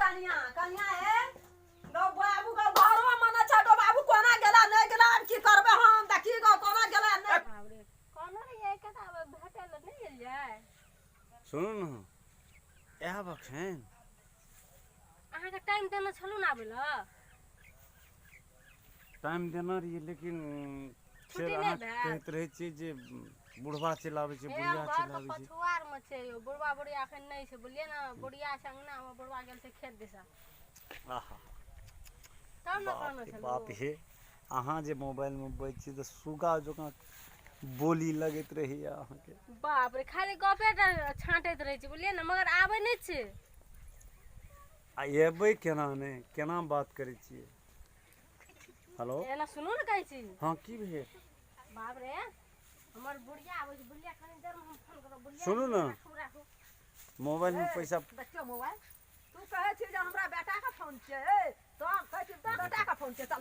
कनिया कनिया है गो बाबू गो घरो मने छ गो बाबू कोना गेला नै गेला अब की करबे हम देखी गो कोना गेला नै बाबरे कोना रे कता भेटल नै गेल जाय सुनू न यह बखन अहाँ के टाइम देना छलु ना आबे ल टाइम देना रही लेकिन फिर छुट्टी अहाँ नहीं भेल। कहत रहे छी जे बुढ़वा चलावे छै बुढ़िया घर के चलावे छै पछुआर में छै यो बुढ़वा बुढ़िया अखन नै छै बोलिए ना बुढ़िया छै अंगना में बुढ़वा गेल छै खेत दिशा आहा तब न बाप कहनो रे छलु बाप हे अहाँ जे मोबाइल में बैठ छी त सुगा जकां बोली लगैत रही अहाँ के बाप रे खाली गपे छांटैत रहै छै बोलिए ना मगर आबै नै छै आ एबै केना ने केना बात करै छियै हेलो एना सुनू न कहै छी हाँ की भेल बाप रे हमर बुढ़िया आबै छै बुढ़िया कनी देर में हम फोन करब बुढ़िया सुनू न राखू मोबाइल में पैसा देखियो मोबाइल तू कहै छी जे हमरा बेटा का फोन छै ए तो कहै छी बेटा का फोन छै चल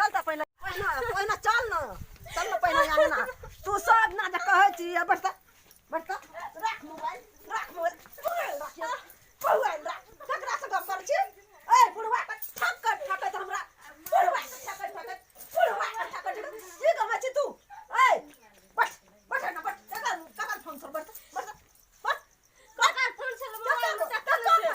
त पहिले पहिने चल न पहिले आंगना तू सब ना जे कहै छी बढ़ता राख मोबाइल राख ककरा से गप करै छी ए बुढ़वा के ठक्कर हमरा बुढ़वा के ठक्कर की गमे छी तू ए बस ना बस ककर फोन कर बस ककर फोन छल मोबाइल में चक्कर छै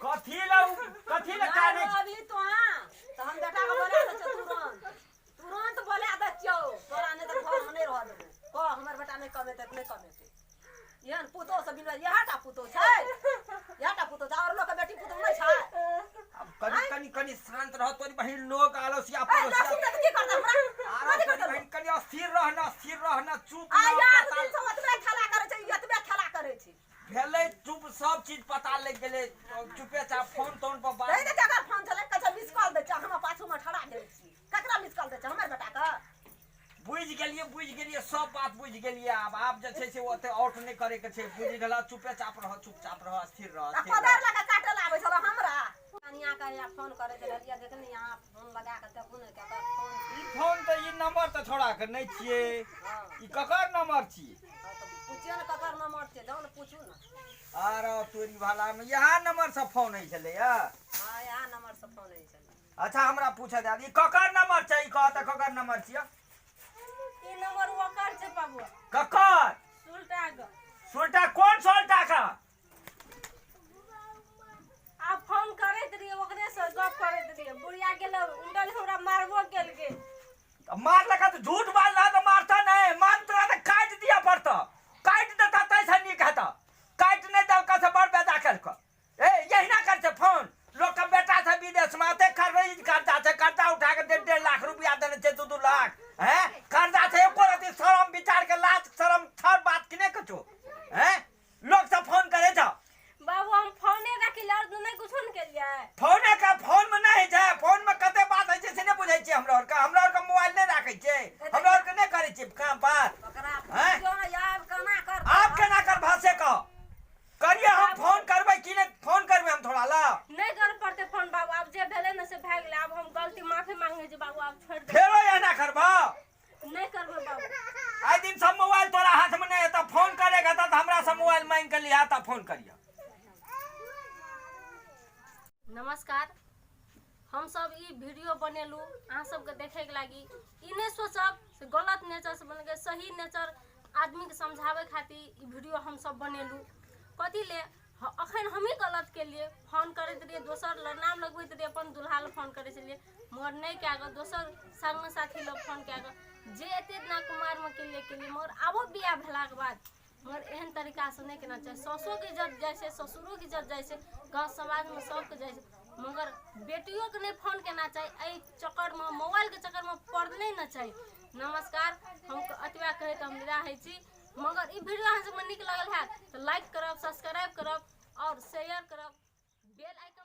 कथी ला काने अभी तो तो हम बेटा को बोला दे तुरंत बोला दे तोरा ने तो घर में नहीं रह देबो को हमर बेटा नहीं कमेते यहन पुतो सब बिना यहटा पुतो छै यहटा पुतो छै और लोग के बेटी पुतो नहीं छै अब कनी शांत रह तोरी बहिन लोग आलसिया पड़ोसिया सुन की करता हमरा आरो तोरी बहिन कनी स्थिर रहना चुप आ यार दिन से ओतबे खेला करे छै एतबे खेला करे छै भेले चुप सब चीज पता लग गेले चुपे चाप फोन तोन पर बात नहीं देखा कर फोन चले कछ मिस कॉल दे छ हम पाछू में ठड़ा दे छी ककरा मिस कॉल दे छ हमर बेटा का बुझ गेलिए सब बात बुझ गेलिए अब जे छै से ओते आउट नहीं करे के छै बुझ गेला चुपचाप रह स्थिर रह पदार लगा काटे लावे छला हमरा कनिया का या फोन करे दे लिया देखनी यहां फोन लगा के देखू ने ककर फोन ई फोन त ई नंबर त छोड़ा के नहीं छिए ई ककर नंबर छी पूछियो ने ककर नंबर छै जाओ ने पूछू ना आरो तोरी वाला में यहां नंबर से फोन नहीं चले या हां यहां नंबर से फोन नहीं चले अच्छा हमरा पूछा दे ई ककर नंबर छै ई कहत ककर नंबर छिया ई नंबर ओकर छै बाबू ककर सुल्टा कौन सोल्टा का आ फोन करैत रहिए ओकरे से गप करैत रहिए बुढ़िया गेल उंडल हमरा मारबो गेल के मार लगा तो झूठ बोल रहा तो मारता नहीं मानता तो काट दिया पड़ता काट देता तैसा नहीं कहता काट नहीं दल का से बड़ बेदा कर को ए यही ना कर से फोन लोग का बेटा से विदेश में आते कर रही कर्जा उठा के 1.5 लाख रुपया देने से 2 लाख हैं कर्जा से एको रात शर्म विचार के लाज शर्म थर बात किने कछो हैं लोग सब फोन करे छ बाबू हम फोने रखी ल और नहीं कुछ न के लिए फोन में नहीं है फोन में कते बात है से नहीं बुझै छी हमरा और का मोबाइल नहीं राखै छै हमरा और के नहीं करै छी काम बात ओकरा हैं? पूछियो ना यार केना कर आप केना कर भाषे का करिए हम फोन करबै कि नहीं फोन करबै हम थोड़ा ला नहीं कर पड़ते फोन बाबू अब जे भेले न से भाग गेले अब हम गलती माफी मांगे छी बाबू अब छोड़ दे फेरो एना करबा नहीं करबे बाबू आइ दिन सब मोबाइल तोरा हाथ में नहीं है तो फोन करेगा तो हमरा से मोबाइल मांग के लिया तो फोन करिया नमस्कार हम सब ई वीडियो बनेलू अहाँ सबके देखे के लागी ई नहीं सोचब से गलत नेचर से बन के सही नेचर आदमी के समझावे खातिर ई वीडियो हम सब बनेलू कथी ले अखन हम ही गलत के लिए फोन करते रहिए दोसर नाम लगबैत रहिए अपन दुल्हा ले फोन करे छलिए मगर नहीं क्या गो दोसर संग साथी लोग फोन क्या गो जे एते ना कुमार में के लिए मगर आबो बियाह भेला के बाद मगर एहन तरीका से नहीं करना चाहिए सासो की इज्जत जाए से ससुरो की इज्जत जाए से गाँव समाज में सबके जाए से मगर बेटियों के नहीं फोन करना चाहिए चक्कर में मोबाइल के चक्कर में पड़ नहीं ना चाहिए नमस्कार हम अतवा कहे तो हम रहे छी। मगर ई वीडियो अहाँ सबके नीक लगल है तो लाइक करब, सब्सक्राइब करब और शेयर करब, बेल आइकन